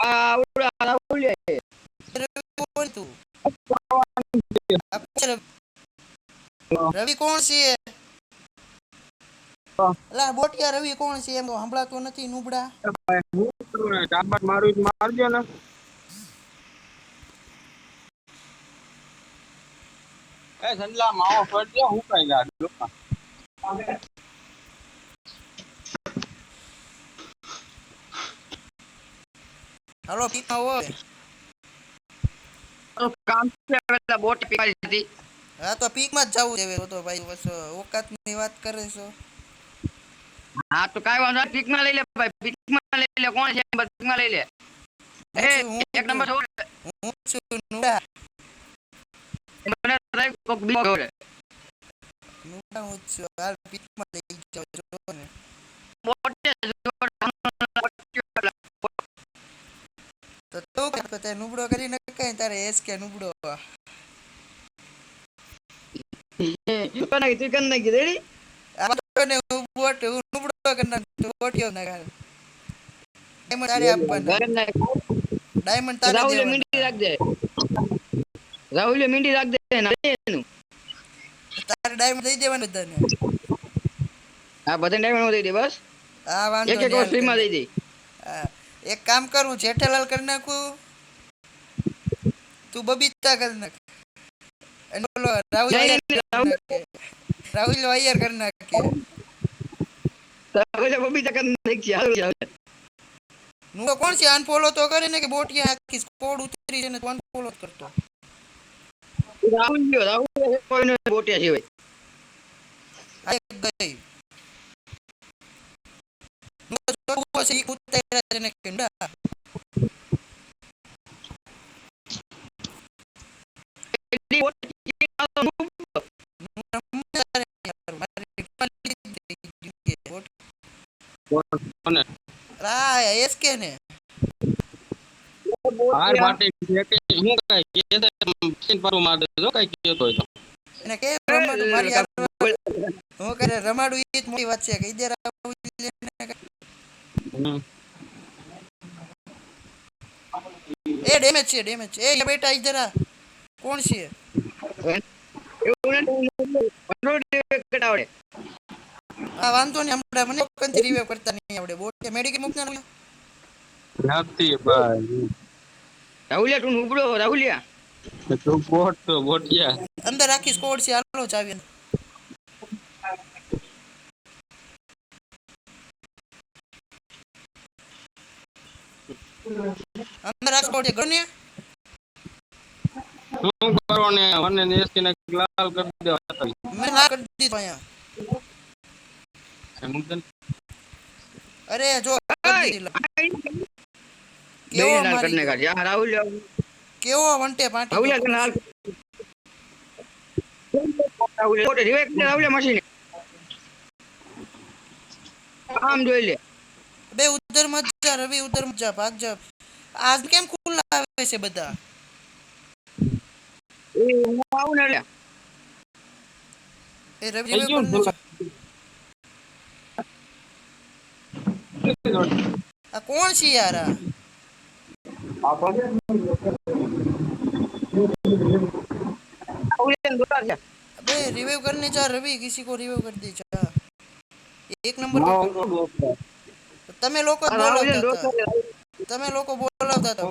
આવડા રાહુલિયા છે. રવિ કોણ તું? આ પૂછે રવિ કોણ છે? અલા બોટિયા રવિ કોણ છે એમ તો સંભળાતો નથી નુબડા. ચાબત મારું મારજો ને. એ સંદલા માવો ફરજો હું કઈ યાર. હાલો પીકમાં હોય. કામ છે બોટ પીવાડી હતી. હા તો પીકમાં જ જવું છે તો ભાઈ બસ ઓકાતની વાત કરે છો. હા તો કાઈ વાંધો પીકમાં લઈ લે ભાઈ પીકમાં લઈ લે કોણ છે પીકમાં લઈ લે. એ એક નંબર હું છું નુડા. મને ડ્રાઈવ કોક બીજો છે. નુડા હું છું હાલ પીકમાં લઈ જાવ જો ને. બોટ તો તું કે તે નુબડો કરી નખાય તારે એસ કે નુબડો. તું કન નાખી રેડી. આ તો ને બોટ હું નુબડો કરી નાખ બોટિયો ના. ડાયમંડ તારે આપવાના. ડાયમંડ તારે રાહુલ મીંડી દેવાના. રાખજે. રાહુલ મીંડી રાખજે એનું. તારે ડાયમંડ દઈ દેવાનું તને. હા બધા ડાયમંડ દઈ દે બસ. હા વાંધો એક એક નહીં વર્ષ ફ્રીમાં દઈ દે. હા એક કામ કરું જેઠાલાલ કરી નાખું. તું બબીતા કરી નાખ. અને બોલો રાહુલ વાયર કરી નાખે. રાહુલ વાયર કરી નાખે. રાહુલ બબીતા કન નાખી. નું કોણ છે અનફોલો તો કરે ને કે બોટિયા આખી સ્કોડ ઉતરી છે ને તો અનફોલો કરતો. રાહુલ કોઈને બોટિયા છે ભાઈ. આ એક ગઈ. નું તો છે ઈ ઉતરી છે ને કેંડા. રા એસકે ને હાર માટે હું કઈ કે પારું માર દેજો કઈ કેતો હોય તો. એને કે રમાડું મારી હું કરે રમાડું ઈ જ મોટી વાત છે કે ઈધર એ ડેમેજ છે એ બેટા ઈધર આ કોણ છે આ વાંધો ને હમણાં મને કંથી રિવાઇવ કરતા નહીં આવડે બોટ મેડિકેટ મૂકના નથી ભાઈ રાહુલિયા તું ઉબળો રાહુલિયા તું બોટ તો બોટિયા અંદર આખી સ્કોડ છે હાલો ચાવીને અંદર આ સ્કોડ છે ગણે શું કરો ને મને દેશી ને લાલ કરી દો મેં ના કરી દીધું અહીંયા અરે જો કરી દીધી કેવો બેને લાલ મારી કરને કા યા રાહુલિયા કેવો વંટે પાટી રાહુલિયા તને લાલ રાહુલિયા બોટ રિવાઇવ કરી રાહુલિયા મશીન આમ જોઈ લે બે ઉધર મત જા રવિ ઉધર મત જા ભાગ જા આજ કેમ ખુલ્લા આવે છે બધા એ હું આવું ને એ રવિ રિવાઇવ કરને આ કોણ છે યાર આ રાહુલિયા દોતા છે अबे रिवाइव करने जा रवि किसी को रिवाइव कर दे जा एक नंबर पे तो તમે લોકો જ રાહુલિયા બોલાવતા દોતા હતા તમે લોકો બોલાવતા હતા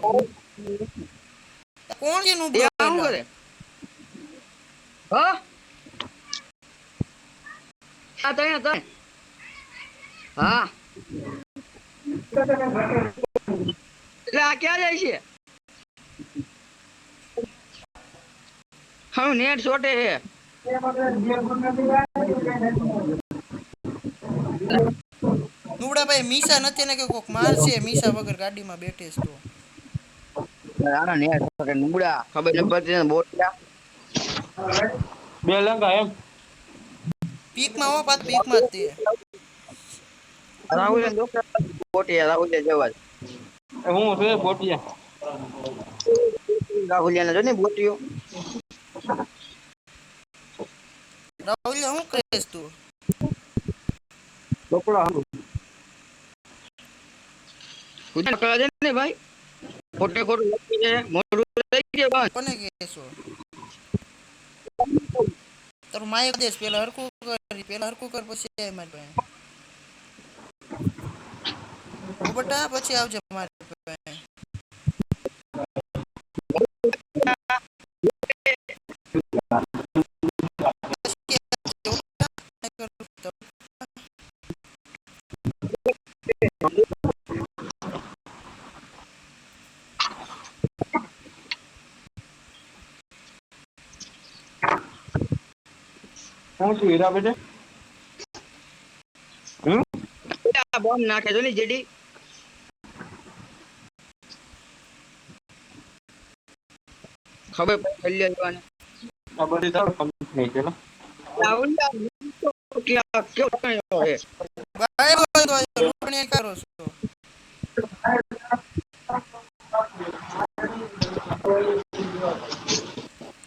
કોણ છે નું બ્રો શું કરે હા આ તય તય હા એટલે આ ક્યાં જાય છે હા નેટ છોટે છે નુબડા ભાઈ મીસા નથી ને કે કોક મારશે મીસા વગર ગાડીમાં બેઠે છે તો આના નેટ છોટે નુબડા ખબર ન પડતી ને બોટિયા બે લંગા એમ પીકમાં હો પાત પીકમાં જ તે રાહુલિયા દોતા બોટિયા રાહુલિયા જવા હું છે બોટિયા રાહુલિયા ને જો ને બોટિયો રાહુલ હું કરેસ તું કપડા ગુજરાત કરા દે ને ભાઈ ખોટે ખોટું લખી છે મોઢું લઈ ગયો બંધ. કોને કહેશો? તારું માયક દેશ પેલા હરખું કર પછી આય મારી પાસે. ઓ બટા પછી આવજે મારી પાસે. શું છું હીરા બેટે? બોમ્બ નાખે છો ને જેડી. ખબર પડી જવાને. આ બધી તારો કંપની છે ને? કેવો કયો હે? ભાઈ બોલ તો રોપણી કરો છો.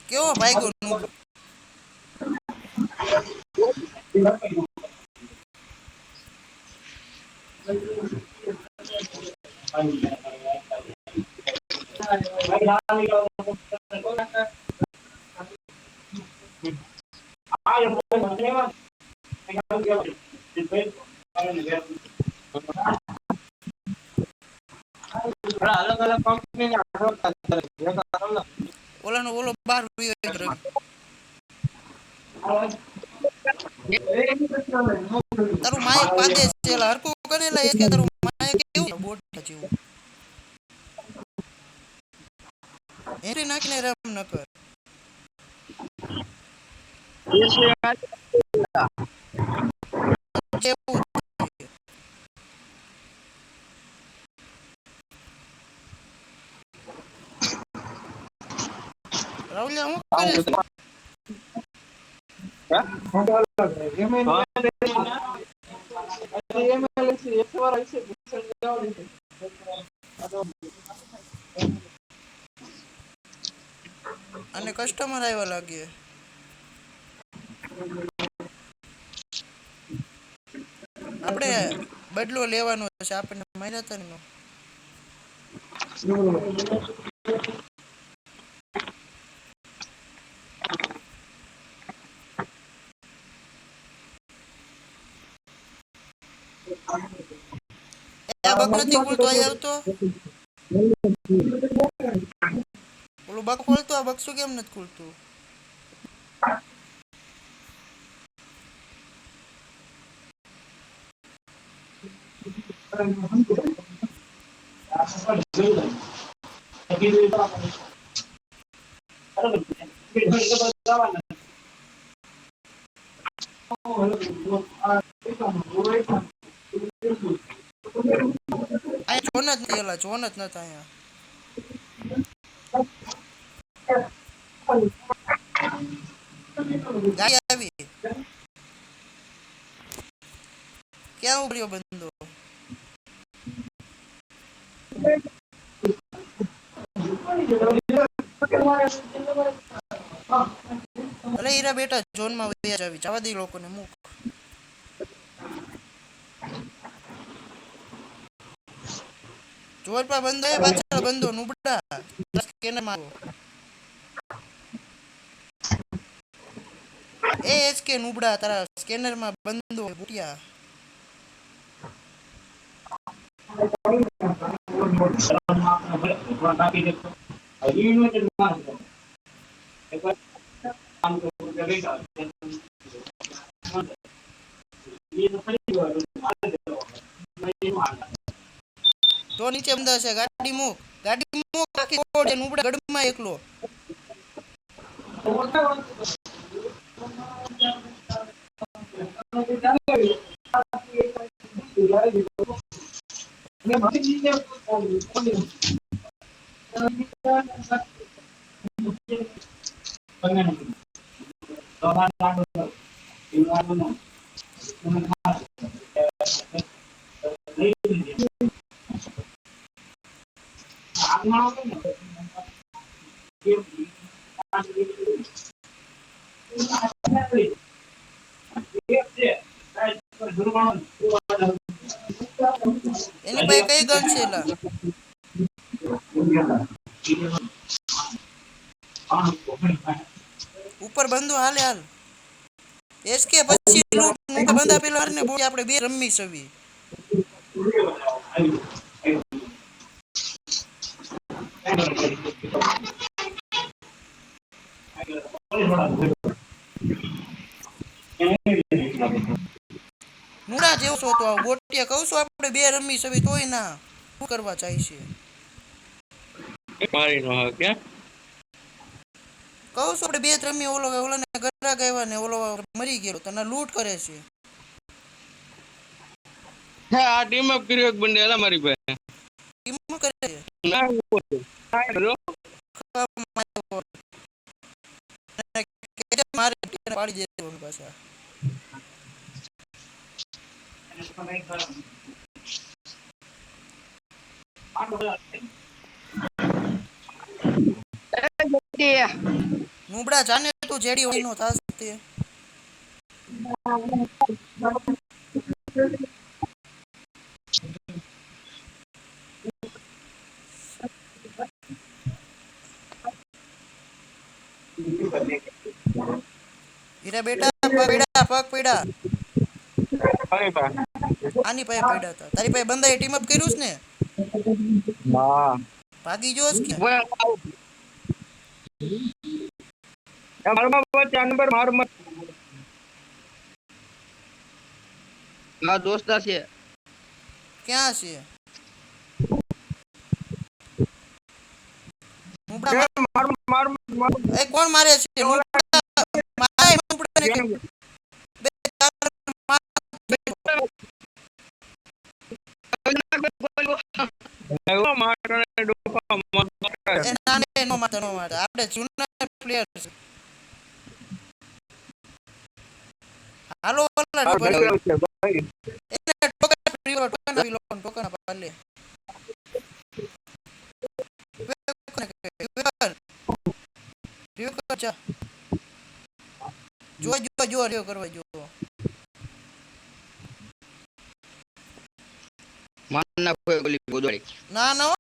કેવો ભાઈ નું અલગ અલગ કંપની ઓલાનો ઓલો બાર વિવેક રવિ. તારું માયક પાદે છે એલા હરખું કરેલા એ કે તારું માયક કેવું બોટ જેવું. એરી નાખીને રમ ન કર. જેવું રાહુલિયા હું કરે છે? અને કસ્ટમર આવ્યા લાગે. આપણે બદલો લેવાનો છે આપણને માર્યા હતા ને. આ બક નથી ખોલતો અહીં આવતો. ઓલું બક ખોલતો આ બક્સું કેમ નથી ખોલતું? અહીંયા જોન જ નથી એલા જોન જ નથી અહીંયા. ગાડી આવી. ક્યાં ઉભર્યો બંદો? અરે હીરા બેટા ઝોનમાં વયા જાવી જવા દે લોકોને મૂક. જોર પર બંધો એ પાછળ બંધો નુબડા સ્કેનર મારો. એ એસકે નુબડા તારા સ્કેનર માં બંધો બુટિયા. તો નીચે બંધા છે ગાડી મૂક આખી કોડ નુબડા ગડમાં એકલો. એની પાસે કઈ ગન છે એલા? ઉપર બંધો હાલે હાલ એસકે પછી લૂટ નું બંધા પેલા ને બોલી આપણે બે રમી સવી નુડા જેવો છો તો ગોટિયા કહું છું આપણે બે રમી સવી તોય ના શું કરવા ચાહી છે મારી નો હા ક્યાં કહું છું આપણે બે જ રમી ઓલો ને ગરા ગયા ને ઓલો મરી ગયો તને લૂટ કરે છે હા આ ટીમ અપ કર્યો એક બંને હતા મારી પાસે ટીમ કરે છે ના હેલો મારે પાડી દે પાછા નુબડા જાને તું જેડી હોય નો થાસ તે હીરા બેટા પગ પીડા અરે બા આની પાસે પડ્યા હતા તારી પાસે બંદાએ ટીમ અપ કર્યું છે ને હા ભાગી જોસ કે મારમાં ચાર નંબર મારમાં મારા દોસ્તા છે ક્યાં છે નુબડા એ કોણ મારે છે નુબડા મારે નુબડા ને બે એ નાને નો મારતો આપણે જૂના પ્લેયર છે હાલો ઓલા એને ટોકન પાલે જો રહ્યો કરવા જો મારના કોઈ ગોલી ગોદવાડી ના ના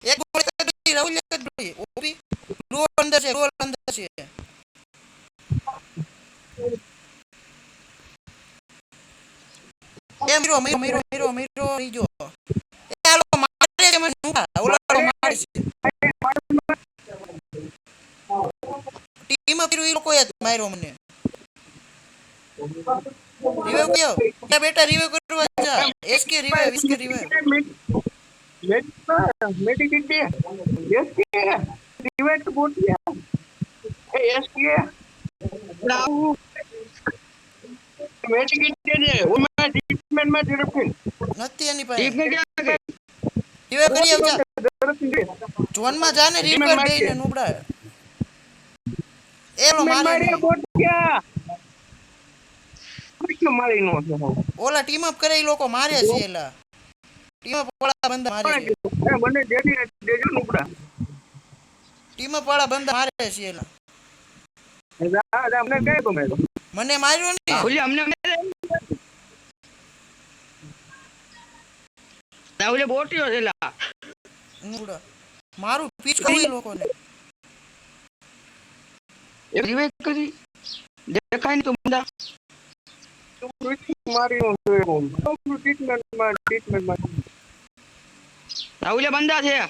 એક ગોળ કરી રાહુલ એક ગોળી ઓપી રોલ અંદર છે એ મીરો રીજો એ હાલો મારે છે મને ઓલા મારે છે ટીમ અપ ઈ લોકો યાદ માર્યો મને રિવાઇવ કયો એ બેટા રિવાઇવ કરવા જા એસકે રિવાઇવ મેડિકેટ દે એસકે રિવાઇવ બોટ એ એસકે મેડિકેટ દે ઓમાં ટ્રીટમેન્ટ માં ઝડપથી નથી એની પાસે ટીમ ક્યાં ગઈ રિવાઇવ કરી આવજા ઝોન માં જા ને રિવાઇવ દે ને નુબડા એલો મારે બોટ ક્યાં મારી નો ઓલા ટીમ અપ કરે ઈ લોકો મારે છે એલા ટીમ અપ વાળા બંદા મારે છે મને દેજો નુકડા ટીમ અપ વાળા બંદા મારે છે એલા અમને કઈ ગમે મને માર્યો ને ઓલી અમને રાહુલે બોટ્યો છે લા નુબડા મારું પીચ કરું ઈ લોકોને એ રિવાઇવ કરી દેખાય ને તો બંદા મારી નો ટ્રીટમેન્ટ રાહુલે બંદા છે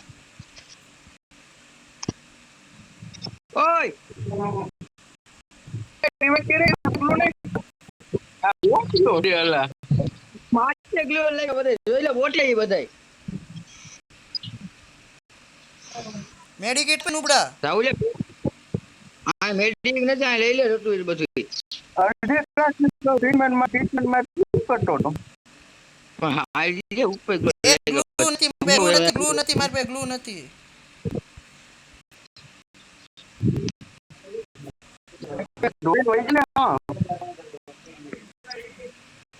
ઓય માથે ગ્લો લઈ બધે જોઈ લે બોટે ઈ બધાય મેડિકેટ નુબડા રાહુલે આ મેડિક નથી આ લઈ લે હતું બધું ટ્રીટમેન્ટમાં કરતો હતો પણ હા આઈ જે ઉપર એક ગ્લુ નથી માર પાસે ગ્લુ નથી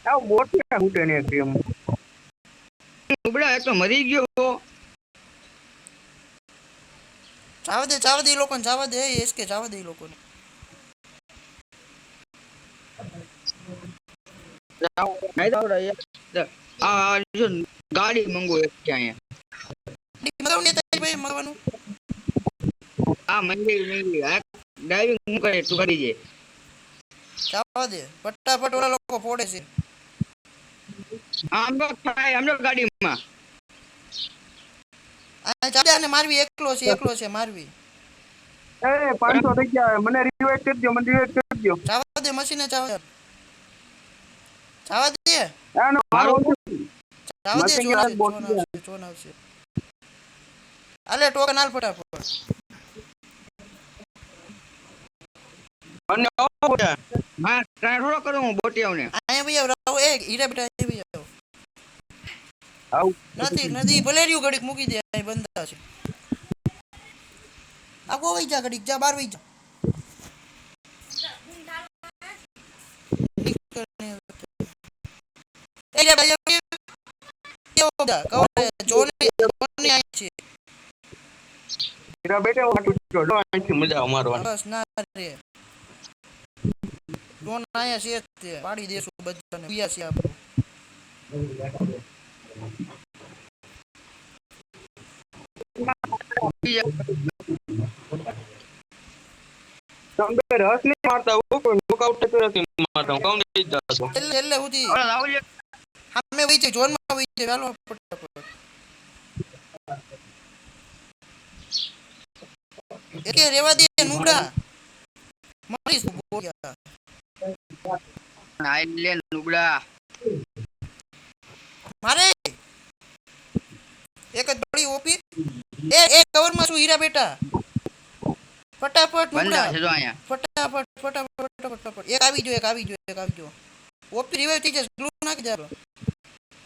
આવ મોટી ઉડે ને કેમ નુબડા એક તો મરી ગયો. ચાવા દે એ લોકોને ચાવા દે એસકે ચાવા દે એ લોકોને. ગાડી મંગો એક છે અહીંયા. મગાવ ને તારી ભાઈ મગાવવાનું. હા મંગી આ ડ્રાઇવિંગ હું કરે તું કરી દે. ચાવા દે ફટાફટ ઓલા લોકો ફોડે છે. આમ તો થાય આમ તો ગાડીમાં. આ ચાલે ને મારવી એકલો છે મારવી. એ 500 થઈ ગયા મને રિવાઇવ કરજો ચાવા દે મશીને ચાવા દે આનો મારો ચાવા દે મશીન ચોન આવશે. આલે ટોકન આલ ફટાફટ. મને હા ટ્રાય થોડો કરું હું બોટિયાઓને. આયા ભઈ રાવ એ હીરા બેટા આવી ભઈ આવ નથી ભલે રહ્યું ઘડીક મૂકી દે અહીં બંધા છે. આ કો વઈ જા ઘડીક જા બાર વઈ જા. એ લે ભાઈ કેવો દા કવર જોની આઈ છે. હીરા બેટા હું ડો અહીંથી મજા આવે મારવાની. બસ ના રે જોન આયા છે તે પાડી દેશું બધાને પિયા છે આપણું. તમે રસ નહીં મારતા હું કોઈ નોકઆઉટ નથી મારતા કોણ દઈ જાતો છેલ્લે સુધી ઓલા રાહુલ સામે વઈ છે જોન માં વઈ છે ચાલો ફટાફટ. એકે રેવા દે નુબડા મારીશ બોલ્યા. આઈ લે નુબડા. મારે એક જ બડી ઓપી એ કવર માં શું હીરા બેટા ફટાફટ બંધા નુબડા છે જો અહીંયા. ફટાફટ એક આવી જો ઓપી રિવાઇવ થઈ જશે ગ્લુ નાખી દે.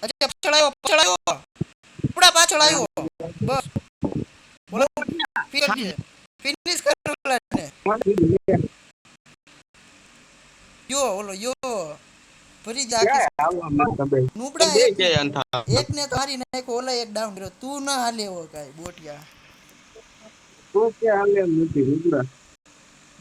અચ્છા પાછળ આવ્યો નુબડા પાછળ આવ્યો બસ બોલો ફિનિશ કરો ને યો ભરી દે આખી નુબડા એક ને તો હારી નાખ્યો ઓલા એક ડાઉન કર્યો તું ના હાલે એવો કાઈ બોટિયા તું કે હાલે નથી રુદ્રા